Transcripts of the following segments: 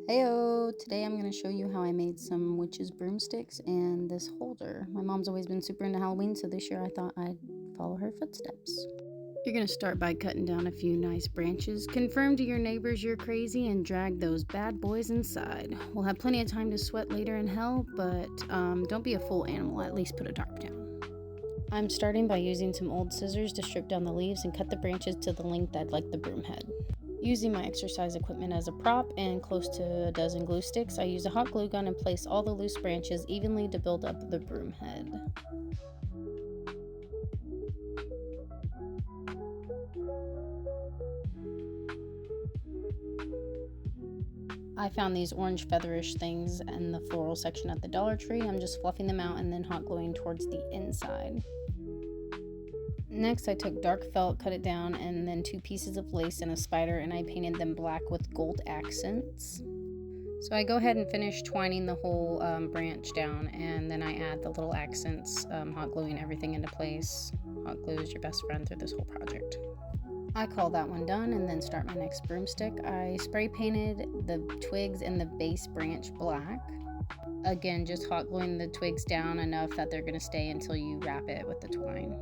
Heyo! Today I'm going to show you how I made some witches broomsticks and this holder. My mom's always been super into Halloween, so this year I thought I'd follow her footsteps. You're going to start by cutting down a few nice branches. Confirm to your neighbors you're crazy and drag those bad boys inside. We'll have plenty of time to sweat later in hell, but don't be a full animal, at least put a tarp down. I'm starting by using some old scissors to strip down the leaves and cut the branches to the length I'd like the broom head. Using my exercise equipment as a prop and close to a dozen glue sticks, I use a hot glue gun and place all the loose branches evenly to build up the broom head. I found these orange featherish things in the floral section at the Dollar Tree. I'm just fluffing them out and then hot gluing towards the inside. Next, I took dark felt, cut it down, and then 2 pieces of lace and a spider, and I painted them black with gold accents. So I go ahead and finish twining the whole branch down, and then I add the little accents, hot gluing everything into place. Hot glue is your best friend through this whole project. I call that one done and then start my next broomstick. I spray painted the twigs and the base branch black. Again, just hot gluing the twigs down enough that they're going to stay until you wrap it with the twine.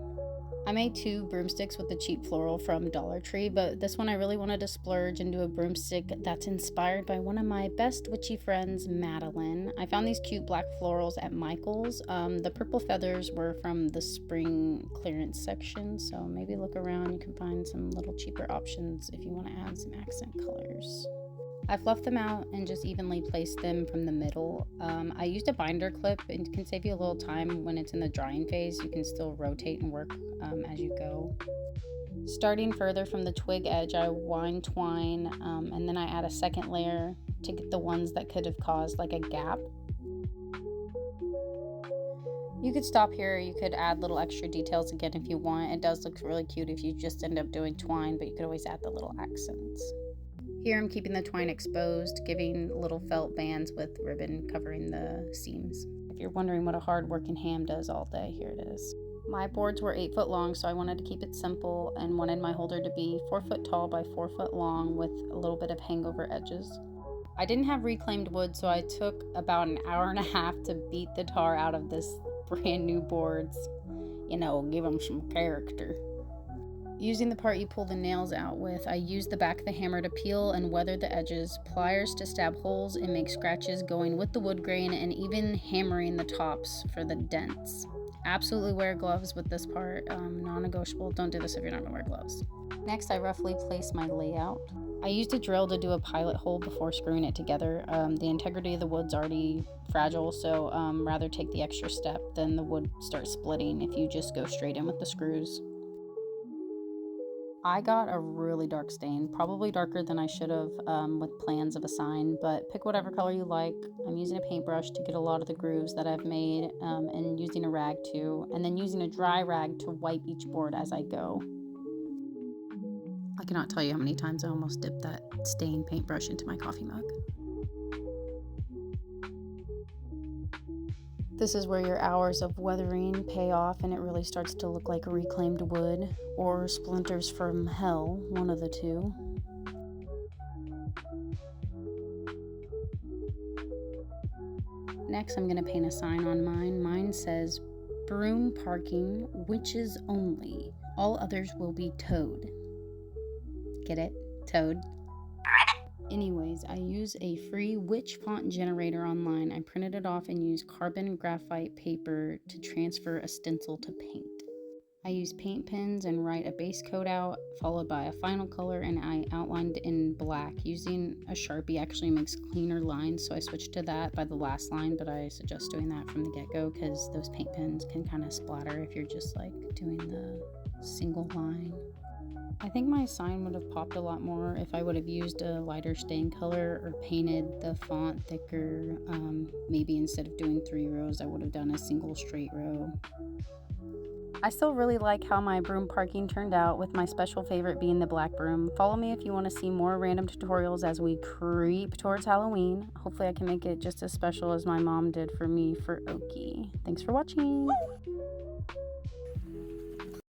I made 2 broomsticks with the cheap floral from Dollar Tree, but this one I really wanted to splurge into a broomstick that's inspired by one of my best witchy friends, Madeline. I found these cute black florals at Michael's. The purple feathers were from the spring clearance section, so maybe look around. You can find some little cheaper options if you want to add some accent colors. I fluffed them out and just evenly placed them from the middle. I used a binder clip. It can save you a little time when it's in the drying phase. You can still rotate and work as you go. Starting further from the twig edge, I wind twine and then I add a second layer to get the ones that could have caused like a gap. You could stop here, you could add little extra details again if you want. It does look really cute if you just end up doing twine, but you could always add the little accents. Here I'm keeping the twine exposed, giving little felt bands with ribbon covering the seams. If you're wondering what a hard-working ham does all day, here it is. My boards were 8 foot long, so I wanted to keep it simple and wanted my holder to be 4 foot tall by 4 foot long with a little bit of hangover edges. I didn't have reclaimed wood, so I took about an hour and a half to beat the tar out of this brand new boards. You know, give them some character. Using the part you pull the nails out with, I used the back of the hammer to peel and weather the edges, pliers to stab holes and make scratches going with the wood grain, and even hammering the tops for the dents. Absolutely wear gloves with this part, non-negotiable. Don't do this if you're not gonna wear gloves. Next, I roughly place my layout. I used a drill to do a pilot hole before screwing it together. The integrity of the wood's already fragile, so rather take the extra step than the wood starts splitting if you just go straight in with the screws. I got a really dark stain, probably darker than I should have with plans of a sign, but pick whatever color you like. I'm using a paintbrush to get a lot of the grooves that I've made and using a rag too, and then using a dry rag to wipe each board as I go. I cannot tell you how many times I almost dipped that stained paintbrush into my coffee mug. This is where your hours of weathering pay off and it really starts to look like reclaimed wood or splinters from hell, one of the two. Next, I'm going to paint a sign on mine. Mine says, "Broom parking, witches only. All others will be towed." Get it? Towed. Anyways, I use a free witch font generator online. I printed it off and used carbon graphite paper to transfer a stencil to paint. I use paint pens and write a base coat out, followed by a final color, and I outlined in black. Using a Sharpie actually makes cleaner lines, so I switched to that by the last line, but I suggest doing that from the get-go because those paint pens can kind of splatter if you're just like doing the single line. I think my sign would have popped a lot more if I would have used a lighter stain color or painted the font thicker. Maybe instead of doing 3 rows, I would have done a single straight row. I still really like how my broom parking turned out, with my special favorite being the black broom. Follow me if you want to see more random tutorials as we creep towards Halloween. Hopefully I can make it just as special as my mom did for me for Oki. Thanks for watching!